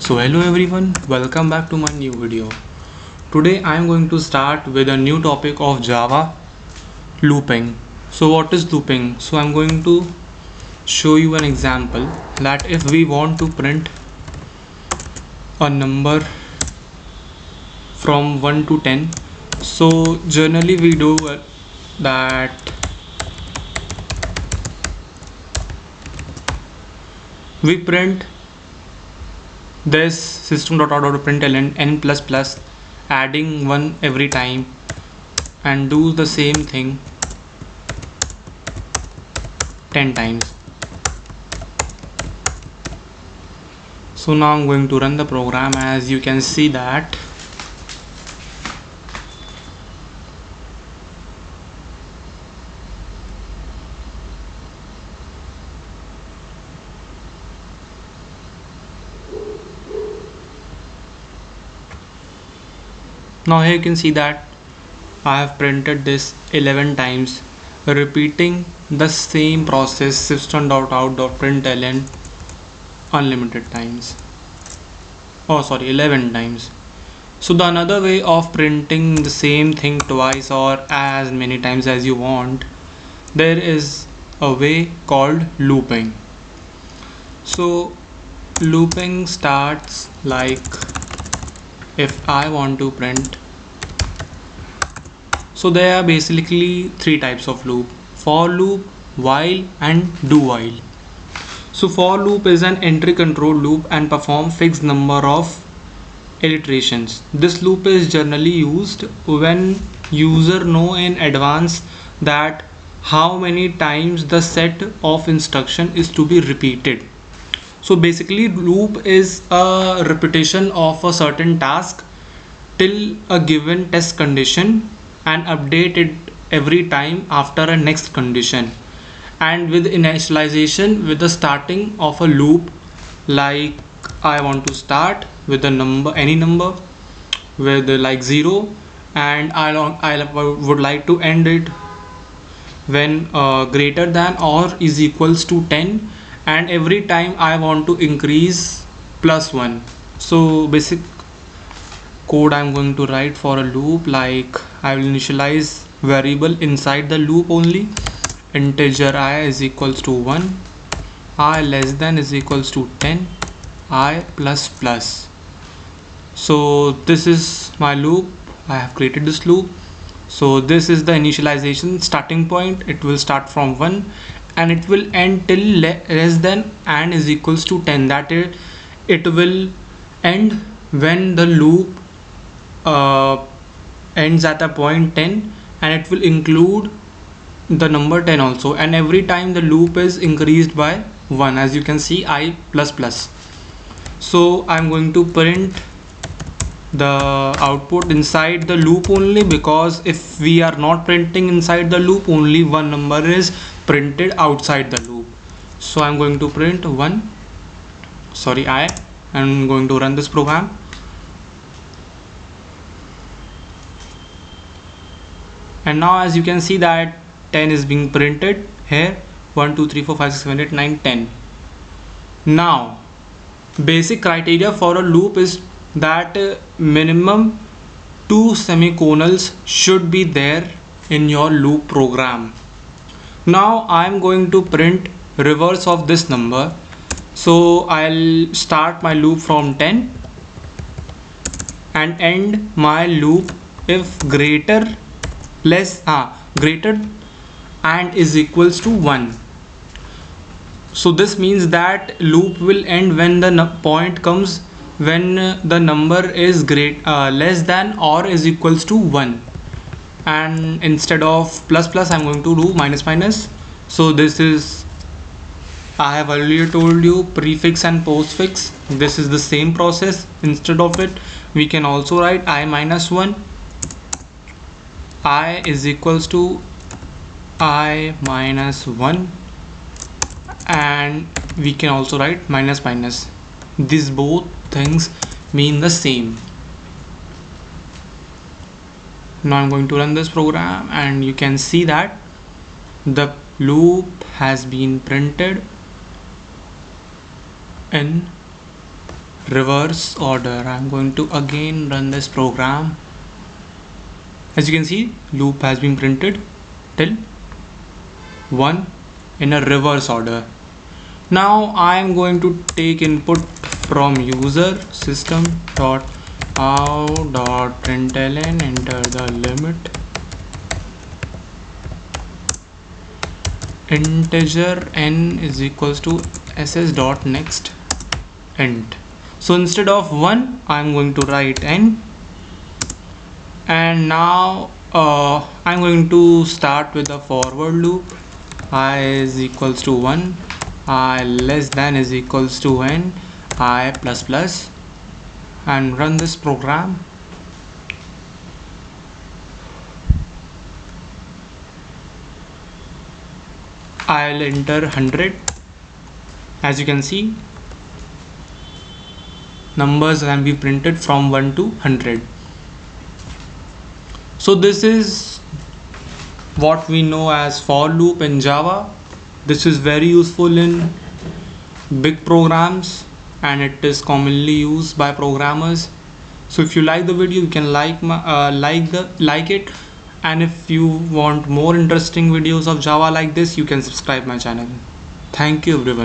So hello everyone, welcome back to my new video. Today I am going to start with a new topic of Java, looping. So what is looping? So I'm going to show you an example that if we want to print a number from 1 to 10, so generally we do that we print this system.out.println n plus plus, adding 1 every time and do the same thing 10 times. So now I'm going to run the program. As you can see that now here you can see that I have printed this 11 times, repeating the same process system.out.println unlimited times. 11 times. So the another way of printing the same thing twice or as many times as you want, there is a way called looping. So looping starts like, if I want to print, so there are basically three types of loop: for loop, while and do while. So for loop is an entry control loop and perform fixed number of iterations. This loop is generally used when user know in advance that how many times the set of instruction is to be repeated. So basically loop is a repetition of a certain task till a given test condition and update it every time after a next condition, and with initialization with the starting of a loop, like I want to start with a number, any number with like 0, and I would like to end it when greater than or is equals to 10, and every time I want to increase +1. So basic code I'm going to write for a loop, like I will initialize variable inside the loop only, integer I is equals to 1, I less than is equals to 10, I plus plus. So this is my loop. I have created this loop. So this is the initialization starting point. It will start from 1 and it will end till less than and is equals to 10. That is, it will end when the loop ends at a point 10, and it will include the number 10 also, and every time the loop is increased by 1, as you can see, I plus plus. So I'm going to print the output inside the loop only, because if we are not printing inside the loop, only one number is printed outside the loop. So I'm going to print I am going to run this program. And now as you can see that 10 is being printed here, 1 2 3 4 5 6 7 8 9 10. Now basic criteria for a loop is that minimum 2 semicolons should be there in your loop program. Now I am going to print reverse of this number. So I'll start my loop from 10 and end my loop if greater and is equals to 1. So this means that loop will end when the point comes when the number is less than or is equals to 1, and instead of plus plus I'm going to do minus minus. So this is, I have earlier told you, prefix and postfix. This is the same process. Instead of it, we can also write I minus 1, I is equals to I minus 1, and we can also write minus minus. These both things mean the same. Now I'm going to run this program, and you can see that the loop has been printed in reverse order. I'm going to again run this program. As you can see, loop has been printed till 1 in a reverse order. Now I am going to take input from user system dot out dot println, enter the limit, integer n is equals to ss dot next int. So instead of 1 I'm going to write n, and now I'm going to start with the forward loop. I is equals to 1, I less than is equals to n, I plus plus, and run this program. I'll enter 100. As you can see, numbers can be printed from 1 to 100. So this is what we know as for loop in Java. This is very useful in big programs and it is commonly used by programmers. So if you like the video, you can like it, and if you want more interesting videos of Java like this, you can subscribe my channel. Thank you everyone.